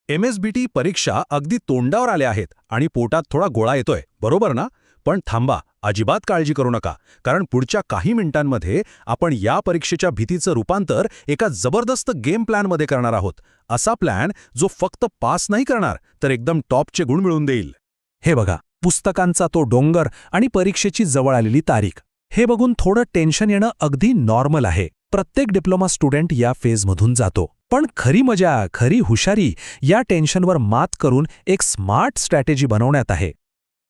MSBT परीक्षा अगदी तोंडावर आल्या आहेत आणि पोटात थोडा गोळा येतोय, बरोबर ना? पण थांबा, अजिबात काळजी करू नका, कारण पुढच्या काही मिनिटांमध्ये आपण या परीक्षेच्या भीतीचं रूपांतर एका जबरदस्त गेम प्लॅनमध्ये करणार आहोत. असा प्लॅन जो फक्त पास नाही करणार, तर एकदम टॉपचे गुण मिळवून देईल. हे बघा, पुस्तकांचा तो डोंगर आणि परीक्षेची जवळ आलेली तारीख. हे बघून थोडं टेन्शन येणं अगदी नॉर्मल आहे. प्रत्येक डिप्लोमा स्टुडंट या फेजमधून जातो. पण खरी मजा, खरी हुशारी या टेन्शनवर मात करून एक स्मार्ट स्ट्रॅटेजी बनवण्यात आहे.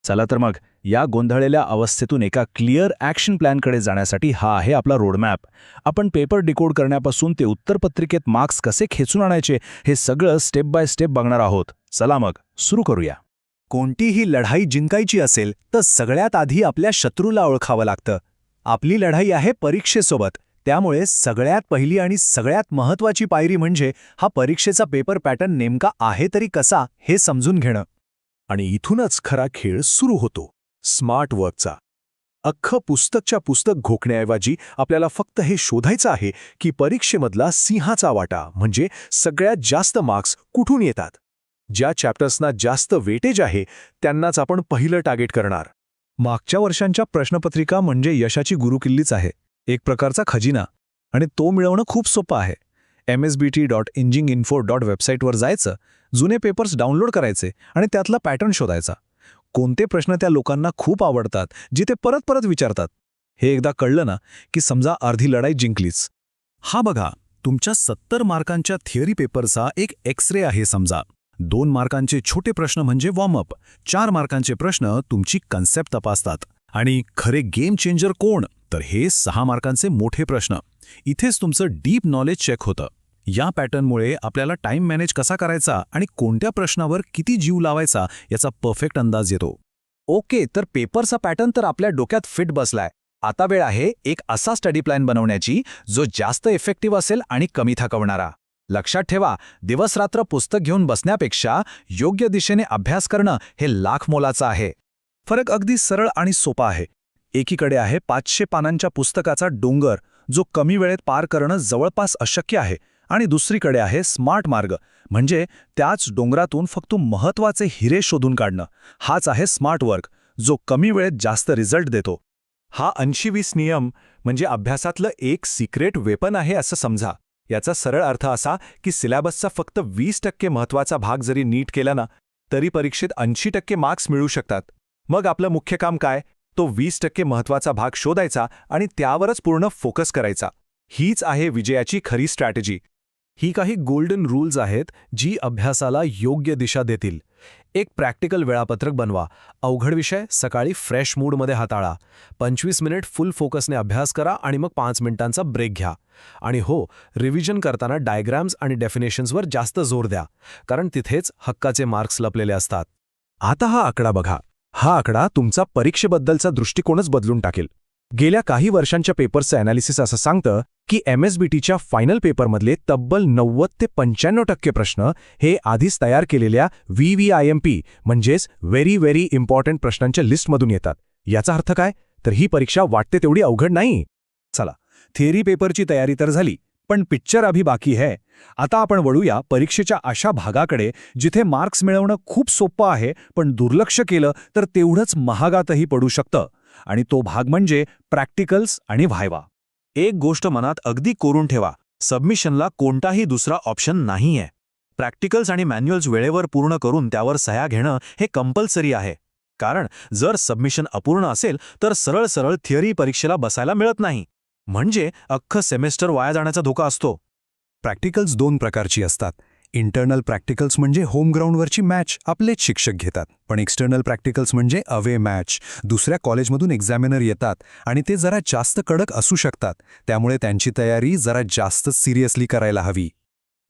चला तर मग या गोंधळलेल्या अवस्थेतून एका क्लिअर ॲक्शन प्लॅनकडे जाण्यासाठी हा आहे आपला रोडमॅप. आपण पेपर डिकोड करण्यापासून ते उत्तरपत्रिकेत मार्क्स कसे खेचून आणायचे हे सगळं स्टेप बाय स्टेप बघणार आहोत. चला मग सुरू करूया. कोणतीही लढाई जिंकायची असेल तर सगळ्यात आधी आपल्या शत्रूला ओळखावं लागतं. आपली लढाई आहे परीक्षेसोबत. त्यामुळे सगळ्यात पहिली आणि सगळ्यात महत्त्वाची पायरी म्हणजे हा परीक्षेचा पेपर पॅटर्न नेमका आहे तरी कसा हे समजून घेणं. आणि इथूनच खरा खेळ सुरू होतो, स्मार्ट वर्कचा. अख्खं पुस्तकच्या पुस्तक घोकण्याऐवजी आपल्याला फक्त हे शोधायचं आहे की परीक्षेमधला सिंहाचा वाटा म्हणजे सगळ्यात जास्त मार्क्स कुठून येतात. ज्या चॅप्टर्सना जास्त वेटेज आहे त्यांनाच आपण पहिलं टार्गेट करणार. मागच्या वर्षांच्या प्रश्नपत्रिका म्हणजे यशाची गुरुकिल्लीच आहे, एक प्रकारचा खजिना. आणि तो मिळवणं खूप सोपं आहे. msbt.enginginfo वेबसाईटवर जायचं, जुने पेपर्स डाउनलोड करायचे आणि त्यातला पॅटर्न शोधायचा. कोणते प्रश्न त्या लोकांना खूप आवडतात, जे ते परत परत विचारतात. हे एकदा कळलं ना की समजा अर्धी लढाई जिंकलीच. हा बघा, तुमच्या 70 मार्कांच्या थिअरी पेपरचा एक एक्स-रे आहे समजा. 2 मार्कांचे छोटे प्रश्न म्हणजे वॉर्मअप, 4 मार्कांचे प्रश्न तुमची कन्सेप्ट तपासतात. आणि खरे गेम चेंजर कोण, तर हे 6 मार्कांचे मोठे प्रश्न. इथेच तुमचं डीप नॉलेज चेक होतं. या पॅटर्नमुळे आपल्याला टाइम मॅनेज कसा करायचा आणि कोणत्या प्रश्नावर किती जीव लावायचा याचा परफेक्ट अंदाज येतो. ओके, तर पेपरचा पॅटर्न तर आपल्या डोक्यात फिट बसलाय. आता वेळ आहे एक असा स्टडी प्लॅन बनवण्याची जो जास्त इफेक्टिव्ह असेल आणि कमी थकवणारा. लक्षात ठेवा, दिवस-रात्र पुस्तक घेऊन बसण्यापेक्षा योग्य दिशेने अभ्यास करणं हे लाख मोलाचं आहे. फरक अगदी सरळ आणि सोपा आहे. एकीकडे आहे 500 पानांच्या पुस्तकाचा डोंगर जो कमी वेळेत पार करणं जवळपास अशक्य आहे, आणि दुसरीकडे आहे स्मार्ट मार्ग, म्हणजे त्याच डोंगरातून फक्त महत्त्वाचे हिरे शोधून काढणं. हाच आहे स्मार्ट वर्क, जो कमी वेळेत जास्त रिझल्ट देतो. हा 80-20 नियम म्हणजे अभ्यासातलं एक सिक्रेट वेपन आहे असं समजा. याचा सरळ अर्थ असा की सिलेबसचा फक्त 20% महत्त्वाचा भाग जरी नीट केला ना, तरी परीक्षेत 80% मार्क्स मिळू शकतात. मग आपलं मुख्य काम काय? तो 20% महत्त्वाचा भाग शोधायचा आणि त्यावरच पूर्ण फोकस करायचा. हीच आहे विजयाची खरी स्ट्रॅटेजी. ही काही गोल्डन रूल्स आहेत जी अभ्यासाला योग्य दिशा देतील. एक प्रॅक्टिकल वेळापत्रक बनवा. अवघड विषय सकाळी फ्रेश मूडमध्ये हाताळा. 25 मिनिट फुल फोकसने अभ्यास करा आणि मग 5 मिनिटांचा ब्रेक घ्या. आणि हो, रिव्हिजन करताना डायग्राम्स आणि डेफिनेशन्सवर जास्त जोर द्या, कारण तिथेच हक्काचे मार्क्स लपलेले असतात. आता हा आकडा बघा. हा आकडा तुमचा परीक्षेबद्दलचा दृष्टिकोनच बदलून टाकेल. गेल्या काही वर्षांच्या पेपर्सचं ॲनालिसिस असं सांगतं की MSBTच्या फायनल पेपरमधले तब्बल 90 ते 95% प्रश्न हे आधीच तयार केलेल्या VVIMP म्हणजेच व्हेरी व्हेरी इम्पॉर्टंट प्रश्नांच्या लिस्टमधून येतात. याचा अर्थ काय? तर ही परीक्षा वाटते तेवढी अवघड नाही. चला, थिअरी पेपरची तयारी तर झाली, पण पिक्चर अभी बाकी है. आता आपण वळूया परीक्षेच्या अशा भागाकडे जिथे मार्क्स मिळवणं खूप सोपं आहे, पण दुर्लक्ष केलं तर तेवढंच महागातही पडू शकतं. आणि तो भाग म्हणजे प्रॅक्टिकल्स आणि व्हायवा. एक गोष्ट मनात अगदी कोरून ठेवा, सबमिशनला कोणताही दुसरा ऑप्शन नाहीये. प्रॅक्टिकल्स आणि मॅन्युअल्स वेळेवर पूर्ण करून त्यावर सह्या घेणं हे कंपल्सरी आहे. कारण जर सबमिशन अपूर्ण असेल तर सरळ सरळ थिअरी परीक्षेला बसायला मिळत नाही. म्हणजे अख्खं सेमेस्टर वाया जाण्याचा धोका असतो. प्रॅक्टिकल्स 2 प्रकारची असतात. इंटरनल प्रॅक्टिकल्स म्हणजे होम ग्राउंडवरची मॅच आपलेच शिक्षक घेतात, पण एक्सटर्नल प्रॅक्टिकल्स म्हणजे अवे मॅच. दुसऱ्या कॉलेजमधून एक्झामिनर येतात आणि ते जरा जास्त कडक असू शकतात, त्यामुळे त्यांची तयारी जरा जास्त सिरियसली करायला हवी.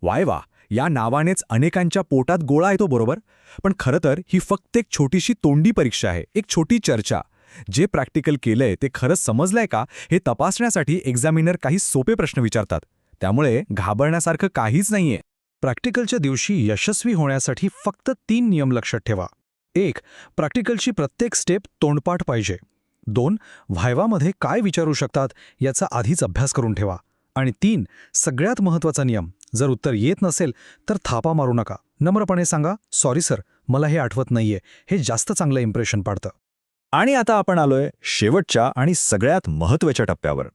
वायवा या नावानेच अनेकांच्या पोटात गोळा येतो, बरोबर? पण खरं तर ही फक्त एक छोटीशी तोंडी परीक्षा आहे, एक छोटी चर्चा. जे प्रॅक्टिकल केलंय ते खरंच समजलंय का हे तपासण्यासाठी एक्झामिनर काही सोपे प्रश्न विचारतात. त्यामुळे घाबरण्यासारखं काहीच नाहीये. प्रॅक्टिकलच्या दिवशी यशस्वी होण्यासाठी फक्त 3 नियम लक्षात ठेवा. 1. प्रॅक्टिकलची प्रत्येक स्टेप तोंडपाठ पाहिजे. 2. व्हायवामध्ये काय विचारू शकतात याचा आधीच अभ्यास करून ठेवा. आणि 3. सगळ्यात महत्त्वाचा नियम, जर उत्तर येत नसेल तर थापा मारू नका. नम्रपणे सांगा, सॉरी सर, मला हे आठवत नाहीये. हे जास्त चांगलं इम्प्रेशन पाडतं. आणि आता आपण आलोय शेवटच्या आणि सगळ्यात महत्त्वाच्या टप्प्यावर.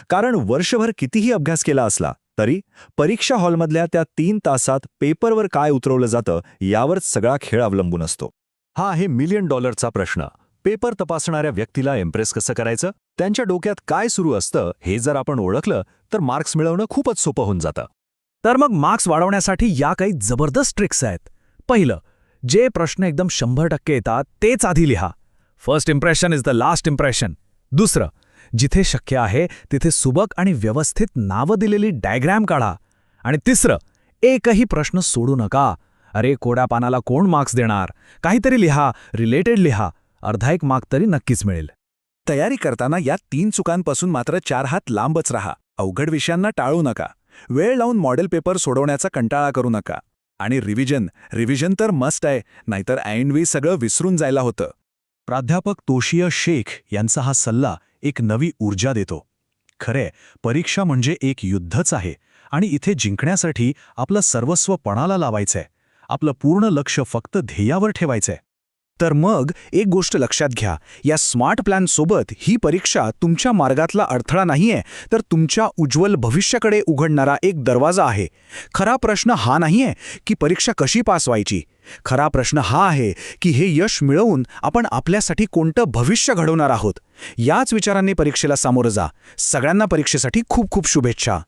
कारण वर्षभर कितीही अभ्यास केला असला तरी परीक्षा हॉलमधल्या त्या 3 तासात पेपरवर काय उतरवलं जातं यावर सगळा खेळ अवलंबून असतो. हा आहे $1,000,000 डॉलरचा प्रश्न. पेपर तपासणाऱ्या व्यक्तीला इम्प्रेस कसं करायचं, त्यांच्या डोक्यात काय सुरू असतं हे जर आपण ओळखलं तर मार्क्स मिळवणं खूपच सोपं होऊन जातं. तर मग मार्क्स वाढवण्यासाठी या काही जबरदस्त ट्रिक्स आहेत. पहिलं, जे प्रश्न एकदम 100% येतात तेच आधी लिहा. First impression is the last impression. दुसरं, जिथे शक्य आहे तिथे सुबक आणि व्यवस्थित नावं दिलेली डायग्रॅम काढा. आणि तिसरं, एकही प्रश्न सोडू नका. अरे कोड्या पानाला कोण मार्क्स देणार, काहीतरी लिहा, रिलेटेड लिहा. अर्धा एक मार्क तरी नक्कीच मिळेल. तयारी करताना या 3 चुकांपासून मात्र 4 हात लांबच राहा. अवघड विषयांना टाळू नका. वेळ लावून मॉडेल पेपर सोडवण्याचा कंटाळा करू नका. आणि रिव्हिजन तर मस्ट आहे, नाहीतर ऐनवेळी सगळं विसरून जायला होतं. प्राध्यापक तोशिया शेख यांचा हा सल्ला एक नवी ऊर्जा देतो. खरे, परीक्षा म्हणजे एक युद्धच आहे आणि इथे जिंकण्यासाठी आपलं सर्वस्व पणाला लावायचंय. आपलं पूर्ण लक्ष फक्त ध्येयावर ठेवायचंय. तर मग एक गोष्ट लक्षात घ्या, या स्मार्ट प्लॅनसोबत ही परीक्षा तुमच्या मार्गातला अडथळा नाहीये, तर तुमच्या उज्ज्वल भविष्याकडे उघडणारा एक दरवाजा आहे. खरा प्रश्न हा नाहीये की परीक्षा कशी पास व्हायची. खरा प्रश्न हा आहे की हे यश मिळवून आपण आपल्यासाठी कोणतं भविष्य घडवणार आहोत. याच विचारांनी परीक्षेला सामोरं जा. सगळ्यांना परीक्षेसाठी खूप खूप शुभेच्छा.